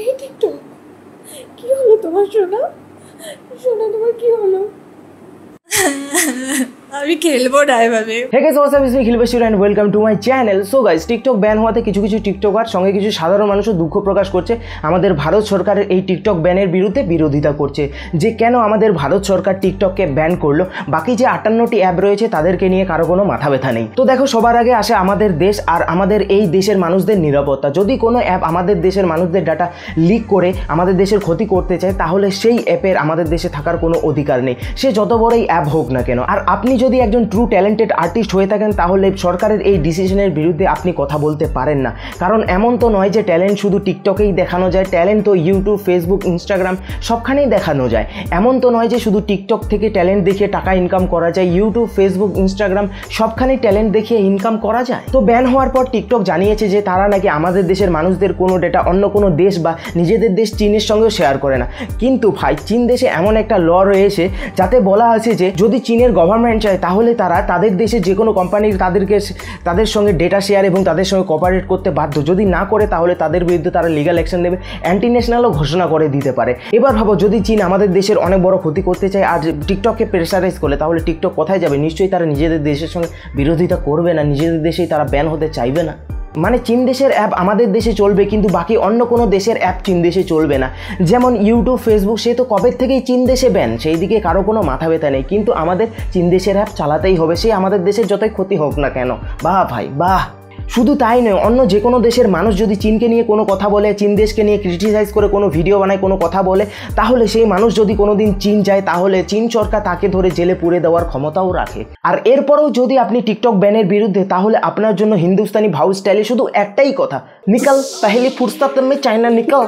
এই টিকটক কি হলো তোমার? সোনা সোনা তোমার কি হলো? আমি খেলবো না এভাবে। Hey guys, what's up, it's me Khil Bashir and welcome to my channel. So guys, TikTok ban হওয়াতে কিছু টিকটকার সঙ্গে কিছু সাধারণ মানুষও দুঃখ প্রকাশ করছে। আমাদের ভারত সরকারের এই টিকটক ব্যানের বিরুদ্ধে বিরোধিতা করছে যে কেন আমাদের ভারত সরকার টিকটককে ব্যান করলো, বাকি যে 58টি অ্যাপ রয়েছে তাদেরকে নিয়ে কারো কোনো মাথা ব্যথা নেই। তো দেখো, সবার আগে আসে আমাদের দেশ আর আমাদের এই দেশের মানুষদের নিরাপত্তা। যদি কোনো অ্যাপ আমাদের দেশের মানুষদের ডাটা লিক করে আমাদের দেশের ক্ষতি করতে চায়, তাহলে সেই অ্যাপের আমাদের দেশে থাকার কোনো অধিকার নেই, সে যত বড়ই অ্যাপ হোক না কেন। আর আপনি যদি একজন ট্রু ট্যালেন্টেড আর্টিস্ট হয়ে থাকেন, তাহলে সরকারের এই ডিসিশনের বিরুদ্ধে আপনি কথা বলতে পারেন না। কারণ এমন তো নয় যে ট্যালেন্ট শুধু টিকটকেই দেখানো যায়, ট্যালেন্ট তো ইউটিউব, ফেসবুক, ইনস্টাগ্রাম সবখানেই দেখানো যায়। এমন তো নয় যে শুধু টিকটক থেকে ট্যালেন্ট দেখিয়ে টাকা ইনকাম করা যায়, ইউটিউব, ফেসবুক, ইনস্টাগ্রাম সবখানেই ট্যালেন্ট দেখিয়ে ইনকাম করা যায়। তো ব্যান হওয়ার পর টিকটক জানিয়েছে যে তারা নাকি আমাদের দেশের মানুষদের কোনো ডেটা অন্য কোনো দেশ বা নিজেদের দেশ চীনের সঙ্গেও শেয়ার করে না। কিন্তু ভাই, চীন দেশে এমন একটা ল রয়েছে যাতে বলা আছে যে যদি চীনের গভর্নমেন্ট চায়, তাহলে তারা তাদের দেশে যে কোনো কোম্পানির তাদের সঙ্গে ডেটা শেয়ার এবং তাদের সঙ্গে কোঅপারেট করতে বাধ্য। যদি না করে, তাহলে তাদের বিরুদ্ধে তারা লিগাল অ্যাকশন নেবে, অ্যান্টি ন্যাশনালও ঘোষণা করে দিতে পারে। এবার ভাবো, যদি চীন আমাদের দেশের অনেক বড় ক্ষতি করতে চায় আর টিকটককে প্রেসারাইজ করে, তাহলে টিকটক কোথায় যাবে? নিশ্চয়ই তারা নিজেদের দেশের সঙ্গে বিরোধিতা করবে না, নিজেদের দেশেই তারা ব্যান হতে চাইবে না। মানে চীন দেশের অ্যাপ আমাদের দেশে চলবে, কিন্তু বাকি অন্য কোনো দেশের অ্যাপ চীন দেশে চলবে না। যেমন ইউটিউব, ফেসবুক, সে তো কবে থেকেই চীন দেশে ব্যান, সেই দিকে কারো কোনো মাথা ব্যথা নেই। কিন্তু আমাদের চীন দেশের অ্যাপ চালাতেই হবে, সে আমাদের দেশের যতই ক্ষতি হোক না কেন। বাহ ভাই বাহ। শুধু তাই নয়, অন্য যে কোনো দেশের মানুষ যদি চীনকে নিয়ে কোনো কথা বলে, চীন দেশকে নিয়ে ক্রিটিসাইজ করে কোনো ভিডিও বানায়, কোনো কথা বলে, তাহলে সেই মানুষ যদি কোনো দিন চীন যায়, তাহলে চীন সরকার তাকে ধরে জেলে পুরে দেওয়ার ক্ষমতাও রাখে। আর এরপরেও যদি আপনি টিকটক ব্যানের বিরুদ্ধে, তাহলে আপনার জন্য হিন্দুস্তানি ভাউ স্টাইলে শুধু একটাই কথা, নিকল পহলি ফুরসত মে চায়না নিকল।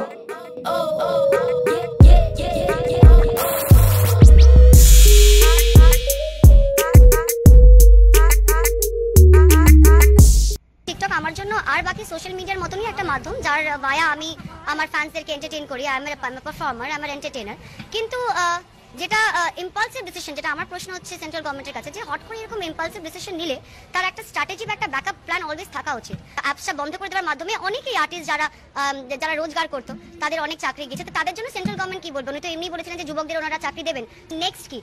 আমার জন্য আর বাকি সোশ্যাল মিডিয়ার মতনই একটা মাধ্যম, যার ভায়া আমি আমার ফ্যান্সদেরকে এন্টারটেইন করি। I am performer, I am entertainer. কিন্তু যেটা ইম্পালসিভ ডিসিশন, যেটা আমার প্রশ্ন হচ্ছে সেন্ট্রাল গভর্নমেন্টের কাছে, যে হট করে এরকম ইম্পালসিভ ডিসিশন নিলে তার একটা স্ট্র্যাটেজি বা একটা ব্যাকআপ প্ল্যান অলওয়েজ থাকা উচিত। অ্যাপসটা বন্ধ করে দেওয়ার মাধ্যমে অনেকেই আর্টিস্ট যারা রোজগার করতো, তাদের অনেক চাকরি গেছে। তো তাদের জন্য সেন্ট্রাল গভর্নমেন্ট কি বলবো? উনি তো এমনি বলেছিলেন যে যুবকদের ওনারা চাকরি দেবেন। নেক্সট কি?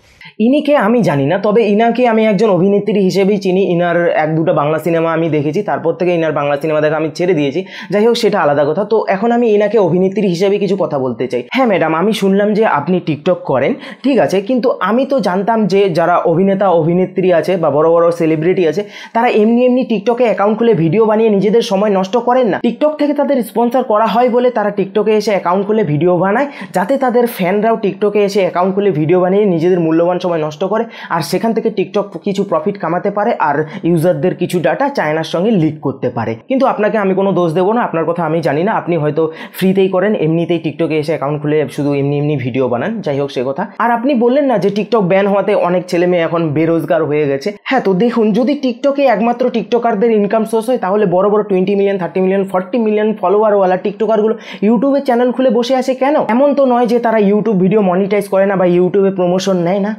ইনিকে আমি জানি না, তবে ইনাকে আমি একজন অভিনেত্রী হিসেবেই চিনি। ইনার এক দুটো বাংলা সিনেমা আমি দেখেছি, তারপর থেকে ইনার বাংলা সিনেমা দেখা আমি ছেড়ে দিয়েছি। যাই হোক, সেটা আলাদা কথা। তো এখন আমি ইনাকে অভিনেত্রী হিসেবে কিছু কথা বলতে চাই। হ্যাঁ ম্যাডাম, আমি শুনলাম যে আপনি টিকটক করেন, ঠিক আছে, কিন্তু আমি তো জানতাম যে যারা অভিনেতা অভিনেত্রী আছে বা বড় বড় সেলিব্রিটি আছে, তারা এমনি টিকটকে অ্যাকাউন্ট খুলে ভিডিও বানিয়ে নিজেদের সময় নষ্ট করেন না। টিকটক থেকে তাদের স্পন্সর করা হয় বলে তারা টিকটকে এসে অ্যাকাউন্ট খুলে ভিডিও বানায়, যাতে তাদের ফ্যানরাও টিকটকে এসে অ্যাকাউন্ট খুলে ভিডিও বানিয়ে নিজেদের মূল্যবান সময় নষ্ট করে, আর সেখান থেকে টিকটক কিছু প্রফিট কামাতে পারে আর ইউজারদের কিছু ডাটা চায়নার সঙ্গে লিক করতে পারে। কিন্তু আপনাকে আমি কোনো দোষ দেবো না, আপনার কথা আমি জানি না। আপনি হয়তো ফ্রিতেই করেন, এমনিতেই টিকটকে এসে অ্যাকাউন্ট খুলে শুধু এমনি ভিডিও বানান। যাই হোক, সে কথা। আর আপনি বললেন না যে টিকটক ব্যান হওয়াতে অনেক ছেলে মেয়ে এখন বেরোজগার হয়ে গেছে। হ্যাঁ, তো দেখুন, যদি টিকটকে একমাত্র টিকটকারদের ইনকাম সোর্স হয়, তাহলে বড় বড় 20 মিলিয়ন, 30 মিলিয়ন, 40 মিলিয়ন ফলোয়ারওয়ালা টিকটকারগুলো ইউটিউবে চ্যানেল খুলে বসে আছে কেন? এমন তো নয় যে তারা ইউটিউব ভিডিও মনিটাইজ করে না বা ইউটিউবে প্রমোশন নেয় না,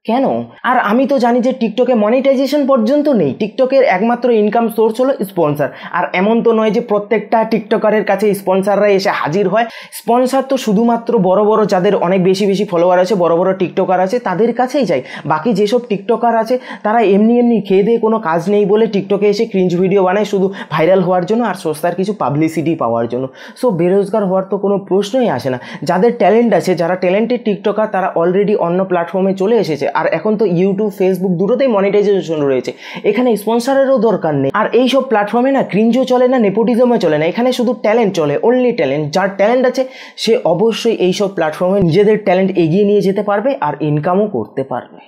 কেন? আর আমি তো জানি যে টিকটকে মনিটাইজেশন পর্যন্ত নেই। টিকটকের একমাত্র ইনকাম সোর্স হলো স্পন্সর। আর এমন তো নয় যে প্রত্যেকটা টিকটকারের কাছে স্পন্সররা এসে হাজির হয়। স্পন্সর তো শুধুমাত্র বড় বড় যাদের অনেক বেশি ফলোয়ার আছে, বড় বড় টিকটকার আছে, তাদের কাছেই যায়। বাকি যেসব টিকটকার আছে, তারা এমনি খেয়ে দিয়ে কোনো কাজ নেই বলে টিকটকে এসে ক্রিঞ্জ ভিডিও বানায় শুধু ভাইরাল হওয়ার জন্য আর সস্তার কিছু পাবলিসিটি পাওয়ার জন্য। সো বেরোজগার হওয়ার তো কোনো প্রশ্নই আসে না। যাদের ট্যালেন্ট আছে, যারা ট্যালেন্টেড টিকটকার, তারা অলরেডি অন্য প্ল্যাটফর্মে চলে এসেছে। আর এখন তো ইউটিউব, ফেসবুক দুটোতেই মনিটাইজেশন রয়েছে, এখানে স্পন্সরেরও দরকার নেই। আর এইসব প্ল্যাটফর্মে না ক্রিঞ্জও চলে না, নেপোটিজমও চলে না, এখানে শুধু ট্যালেন্ট চলে, অনলি ট্যালেন্ট। যার ট্যালেন্ট আছে সে অবশ্যই এইসব প্ল্যাটফর্মে নিজেদের ট্যালেন্ট এগিয়ে নিয়ে যেতে পারবে আর ইনকামও করতে পারবে।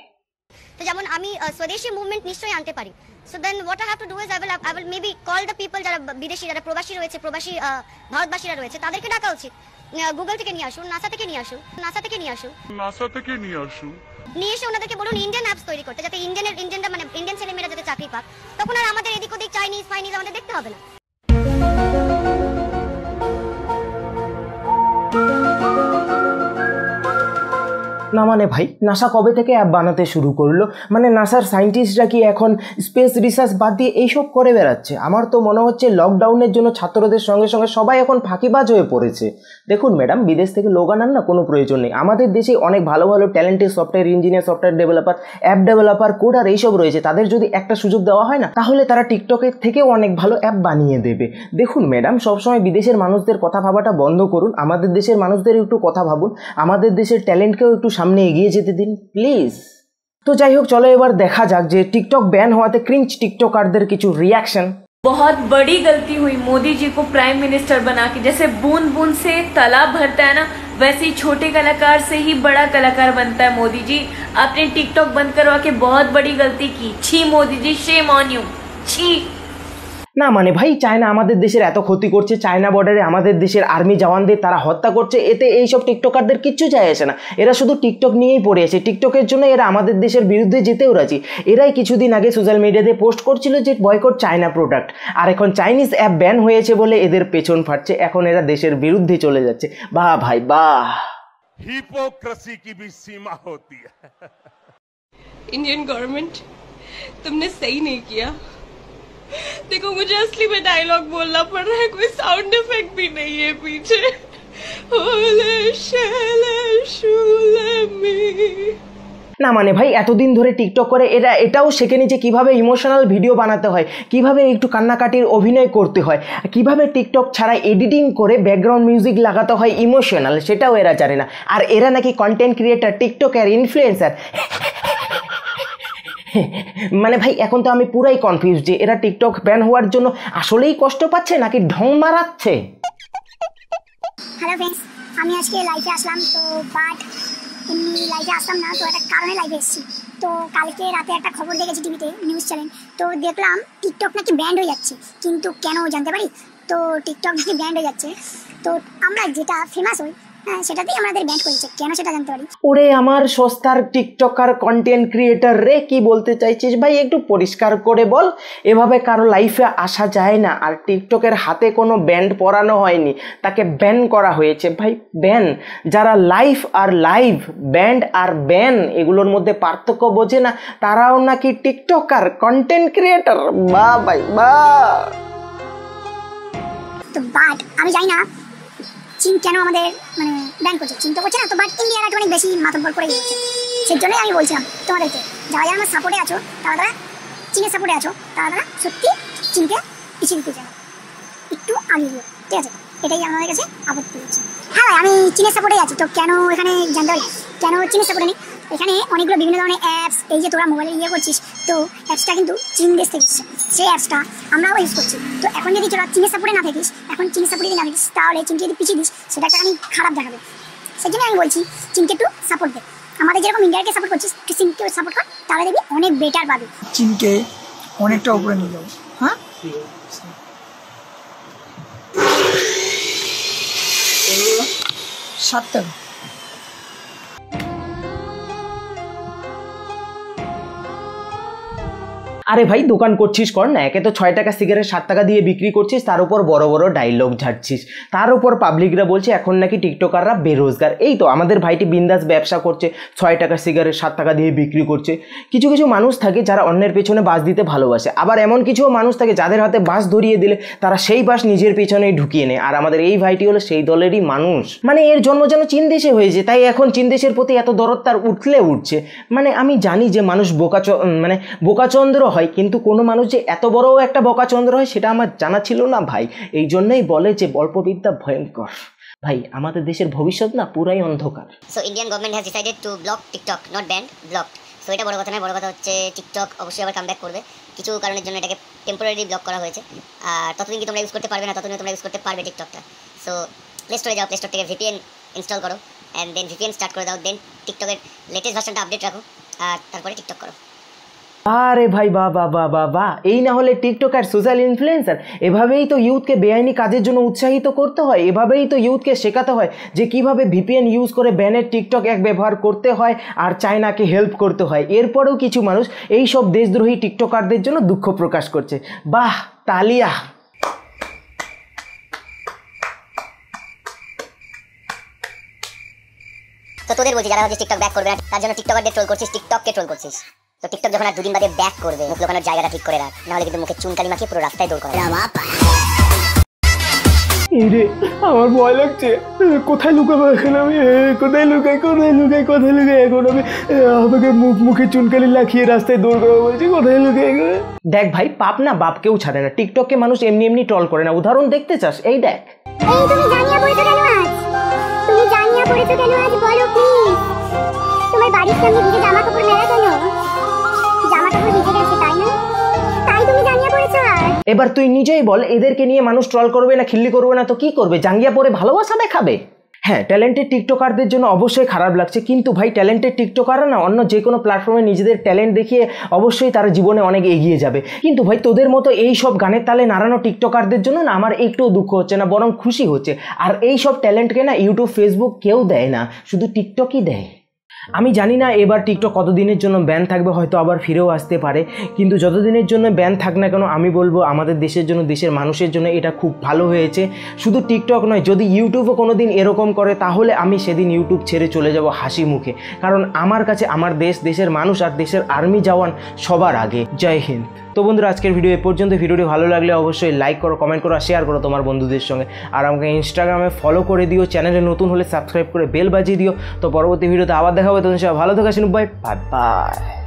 তো যেমন আমি স্বদেশী মুভমেন্ট নিশ্চয়ই আনতে পারি। So then what I have to do is I will maybe call the people, যারা বিদেশি, যারা প্রবাসী রয়েছে, প্রবাসী ভারতবাসীরা রয়েছে, তাদেরকে ডাকা উচিত। গুগল থেকে নিয়ে আসুন, নাসা থেকে নিয়ে এসে ওনাদেরকে বলুন ইন্ডিয়ান অ্যাপস তৈরি করতে, যাতে ইন্ডিয়ান ছেলেমেয়েরা যাতে চাকরি পাক। তখন আর আমাদের এদিক ওদিক চাইনিজ আমাদের দেখতে হবে না। না মানে ভাই নাসা কবে থেকে অ্যাপ বানাতে শুরু করলো? মানে নাসার সায়েন্টিস্টরা কি এখন স্পেস রিসার্চ বাদ দিয়ে এইসব করে বেড়াচ্ছে? আমার তো মনে হচ্ছে লকডাউনের জন্য ছাত্রদের সঙ্গে সঙ্গে সবাই এখন ফাঁকিবাজ হয়ে পড়েছে। দেখুন ম্যাডাম, বিদেশ থেকে লোক আনার না কোনো প্রয়োজন নেই। আমাদের দেশে অনেক ভালো ভালো talented software engineer, software developer, app developer, coder এইসব রয়েছে। তাদের যদি একটা সুযোগ দেওয়া হয় না, তাহলে তারা টিকটকের থেকেও অনেক ভালো অ্যাপ বানিয়ে দেবে। দেখুন ম্যাডাম, সবসময় বিদেশের মানুষদের কথা ভাবাটা বন্ধ করুন, আমাদের দেশের মানুষদের একটু কথা ভাবুন, আমাদের দেশের ট্যালেন্টকেও একটু সামনে এগিয়ে যেতে দিন প্লিজ। তো যাই হোক, চলো এবার দেখা যাক যে টিকটক ব্যান হওয়াতে ক্রিঞ্জ টিকটকারদের কিছু রিয়াকশন। बहुत बड़ी गलती हुई मोदी जी को प्राइम मिनिस्टर बना के। जैसे बूंद बूंद से तालाब भरता है ना, वैसे ही छोटे कलाकार से ही बड़ा कलाकार बनता है। मोदी जी, आपने टिकटॉक बंद करवा के बहुत बड़ी गलती की। छी Modi ji, shame on you, छी। না মানে ভাই, চায়না আমাদের দেশের এত ক্ষতি করছে, চায়না বর্ডারে আমাদের দেশের আর্মি জওয়ানদের তারা হত্যা করছে, এতে এইসব টিকটকারদের কিচ্ছু যায় আসে না। এরা শুধু টিকটক নিয়েই পড়ে আছে, টিকটকের জন্য এরা আমাদের দেশের বিরুদ্ধে যেতেও রাজি। এরাই কিছুদিন আগে সোশ্যাল মিডিয়াতে পোস্ট করছিল যে বয়কট চায়না প্রোডাক্ট, আর এখন চাইনিজ অ্যাপ ব্যান হয়েছে বলে এদের পেছন ফাটছে, এখন এরা দেশের বিরুদ্ধে চলে যাচ্ছে। বাহ ভাই বাহ। हिपोक्रेसी की भी सीमा होती है। इंडियन गवर्नमेंट, तुमने सही नहीं किया। देखो, मुझे असली में डायलॉग बोलना पड़ रहा है, कोई साउंड इफेक्ट भी नहीं है पीछे। ओले शेले शुले मी। না মানে ভাই, এতদিন ধরে টিকটক করে এরা এটাও শেখেনি যে কীভাবে ইমোশনাল ভিডিও বানাতে হয়, কিভাবে একটু কান্নাকাটির অভিনয় করতে হয়, কিভাবে টিকটক ছাড়া এডিটিং করে ব্যাকগ্রাউন্ড মিউজিক লাগাতে হয় ইমোশনাল, সেটাও এরা জানে না। আর এরা নাকি কন্টেন্ট ক্রিয়েটার, টিকটকার, ইনফ্লুয়েন্সার। মানে ভাই, এখন তো আমি পুরাই কনফিউজ যে এরা টিকটক ব্যান হওয়ার জন্য আসলেই কষ্ট পাচ্ছে নাকি ঢং মারাচ্ছে। হ্যালো ফ্রেন্ডস, আমি আজকে লাইভে আসলাম, তো বাট এমনি লাইভে আসলাম না, তো একটা কারণে লাইভে এসেছি। তো কালকে রাতে একটা খবর দেখেছি টিভিতে, নিউজ চ্যানেল, তো দেখলাম টিকটক নাকি ব্যান্ড হয়ে যাচ্ছে। কিন্তু কেন জানতে পারি? তো টিকটক নাকি ব্যান্ড হয়ে যাচ্ছে, তো আমরা যেটা ফেমাস হই সেটাতেই আমাদের ব্যান্ড করেছে, কেন সেটা জানতে পারি। ওরে আমার সস্তার টিকটকার কন্টেন্ট ক্রিয়েটার রে, কি বলতে চাইছিস ভাই? একটু পরিষ্কার করে বল। এভাবে কারো লাইফে আসা যায় না। আর টিকটকের হাতে কোনো ব্যান্ড পরানো হয়নি, তাকে ব্যান করা হয়েছে ভাই, ব্যান। যারা লাইফ আর লাইভ, ব্যান্ড আর ব্যান এগুলোর মধ্যে পার্থক্য বোঝে না, তারাও নাকি টিকটকার কন্টেন্ট ক্রিয়েটার। বাহ ভাই বাহ। তো বাট আমি জানি না চীন কেন আমাদের মানে ব্যান করছে, চীন তো করছে না, তো বাট ইন্ডিয়ার একটা অনেক বেশি মাতব্বর করে দিচ্ছে। সেই জন্যই আমি বলছিলাম তোমাদেরকে, যারা যারা আমার সাপোর্টে আছো, তারা চীনের সাপোর্টে আছো, তারা সত্যি চীনকে পিছিয়ে দিতে চায়, একটু আগিয়ে দিও, ঠিক আছে? এটাই আমাদের কাছে আপত্তি হচ্ছে। হ্যাঁ ভাই, আমি চীনের সাপোর্টে আছি, তো কেন এখানে জানতে পারি কেন চীনের সাপোর্টে নেই? এখানে অনেকগুলো বিভিন্ন ধরনের অ্যাপস, এই যে তোরা মোবাইলে ইয়ে করছিস, তো অ্যাপসটা কিন্তু চীন দেশ থেকে এসেছে, সেই অ্যাপসটা আমরাও ইউজ করছি। তো এখন যদি তোরা চীনের সাপোর্টে না থাকিস, এখন চীনের সাপোর্টে যদি না থাকিস, তাহলে চীনকে যদি পিছিয়ে দিস, সেটা একটা আমি খারাপ দেখাবে। সেই জন্য আমি বলছি চীনকে একটু সাপোর্ট দে, আমাদের যেরকম ইন্ডিয়াকে সাপোর্ট করছিস, চীনকে সাপোর্ট কর, তাহলে দেখবি অনেক বেটার পাবি। চীনকে অনেকটা উপরে নিয়ে যাবো। হ্যাঁ, 7 টাকা। আরে ভাই, দোকান করছিস কর না, একে তো 6 টাকা সিগারেট 7 টাকা দিয়ে বিক্রি করছিস, তার উপর বড় বড় ডায়লগ ঝাড়ছিস, তার উপর পাবলিকরা বলছে এখন নাকি টিকটকাররা বেরোজগার। এই তো আমাদের ভাইটি বিন্দাস ব্যবসা করছে, 6 টাকা সিগারেট 7 টাকা দিয়ে বিক্রি করছে। কিছু কিছু মানুষ থাকে যারা অন্যের পেছনে বাস দিতে ভালোবাসে, আবার এমন কিছু মানুষ থাকে যাদের হাতে বাস ধরিয়ে দিলে তারা সেই বাস নিজের পেছনেই ঢুকিয়ে নেয়। আর আমাদের এই ভাইটি হলো সেই দলেরই মানুষ। মানে এর জন্ম যেন চীন দেশে হয়েছে, তাই এখন চীন দেশের প্রতি এত দরদ তার উঠলে উঠছে। মানে আমি জানি যে মানুষ বোকাচন্দ্র হয়, কিন্তু কোনো মানুষ যে এত বড় একটা বোকাচন্দ্র হয় সেটা আমার জানা ছিল না ভাই। এই জন্যই বলে যে অল্পবিদ্যা ভয়ঙ্কর। ভাই, আমাদের দেশের ভবিষ্যৎ না পুরাই অন্ধকার। So Indian government has decided to block TikTok, not band, blocked. So এটা বড় কথা নয়, বড় কথা হচ্ছে টিকটক অবশ্যই আবার কামব্যাক করবে। কিছু কারণের জন্য এটাকে টেম্পোরারি ব্লক করা হয়েছে, আর ততদিন কি তোমরা ইউজ করতে পারবে না, ততদিন তোমরা ইউজ করতে পারবে টিকটকটা। সো প্লে স্টোরে যাও, প্লে স্টোর থেকে ভিপিএন ইনস্টল করো, অ্যান্ড দেন ভিপিএন স্টার্ট করে দাও, দেন টিকটকের লেটেস্ট ভার্সনটা আপডেট রাখো, আর তারপরে টিকটক করো। আরে ভাই বাহ বাহ বাহ বাহ বাহ, এই না হলে টিকটক আর সোশ্যাল ইনফ্লুয়েন্সার। এভাবেই তো ইউথকে বেআইনি কাজের জন্য উৎসাহিত করতে হয়, এভাবেই তো ইউথকে শেখাতে হয় যে কিভাবে ভিপিএন ইউজ করে ব্যানের টিকটক এক ব্যবহার করতে হয় আর চায়নাকে হেল্প করতে হয়। এরপরেও কিছু মানুষ এই সব দেশদ্রোহী টিকটকারদের জন্য দুঃখ প্রকাশ করছে। বাহ, তালিয়া। তো তোদের বলছি যারা হচ্ছে টিকটক ব্যাক করবে না তার জন্য টিকটকারদের ট্রোল করছিস, টিকটককে ট্রোল করছিস। তো টিকটক যখন আর দুদিন বাদে ব্যাক করবে মুখ লুকানোর জায়গাটা ঠিক করে রাখ, নাহলে কিন্তু মুখে চুনকালি মাখিয়ে পুরো রাস্তায় দৌড় করে। রে আমার ভয় লাগছে, কোথায় লুকাবো এখন আমি, কোথায় লুকাই এখন আমি, আমাকে মুখে চুনকালি লাখিয়ে রাস্তায় দৌড় করবো বলছি, কোথায় লুকাই? দেখ ভাই, পাপ না বাপকেও ছাড়ে না। টিকটককে মানুষ এমনি এমনি ট্রল করে না, উদাহরণ দেখতে চাস? এই দেখ। এই তুমি জানিয়া পড়েছো কেন আজ? তুমি জানিয়া পড়েছো কেন আজ বলো প্লিজ। তোমার বাড়ির সামনে ভিজে জামা কাপড় মেলা কেন? জামা কাপড় ভিজে গেছে তাই না? তাই তুমি জানিয়া পড়েছো আজ? এবার তুই নিজেই বল, এদেরকে নিয়ে মানুষ ট্রল করবে না, খিল্লি করবে না তো কি করবে? জাঙ্গিয়া পরে ভালোবাসা দেখাবে? হ্যাঁ, ট্যালেন্টেড টিকটকারদের জন্য অবশ্যই খারাপ লাগছে, কিন্তু ভাই টিকটকাররা টিকটকাররা না অন্য যে কোনো প্ল্যাটফর্মে নিজেদের ট্যালেন্ট দেখিয়ে অবশ্যই তারা জীবনে অনেক এগিয়ে যাবে। কিন্তু ভাই তোদের মতো এই সব গানের তালে নাড়ানো টিকটকারদের জন্য না আমার একটুও দুঃখ হচ্ছে না, বরং খুশি হচ্ছে। আর এই সব ট্যালেন্টকে না ইউটিউব ফেসবুক কেউ দেয় না, শুধু টিকটকই দেয়। আমি জানি না এবার টিকটক কতদিনের জন্য ব্যান থাকবে, হয়তো আবার ফিরেও আসতে পারে, কিন্তু যতদিনের জন্য ব্যান থাক না কেন আমি বলবো আমাদের দেশের জন্য, দেশের মানুষের জন্য এটা খুব ভালো হয়েছে। শুধু টিকটক নয়, যদি ইউটিউবও কোনো দিন এরকম করে তাহলে আমি সেদিন ইউটিউব ছেড়ে চলে যাব হাসি মুখে, কারণ আমার কাছে আমার দেশ, দেশের মানুষ আর দেশের আর্মি জওয়ান সবার আগে। জয় হিন্দ। তো বন্ধুরা, আজকের ভিডিও এ পর্যন্ত। ভিডিওটি ভালো লাগলে অবশ্যই লাইক করো, কমেন্ট করো, শেয়ার করো তোমার বন্ধুদের সঙ্গে। আর আমাকে ইনস্টাগ্রামে ফলো করে দিও, চ্যানেলে নতুন হলে সাবস্ক্রাইব করে বেল বাজিয়ে দিও। তো পরবর্তী ভিডিওতে আবার দেখা হবে, তখন সবাই ভালো থাকা শুনুন, বাই বাই।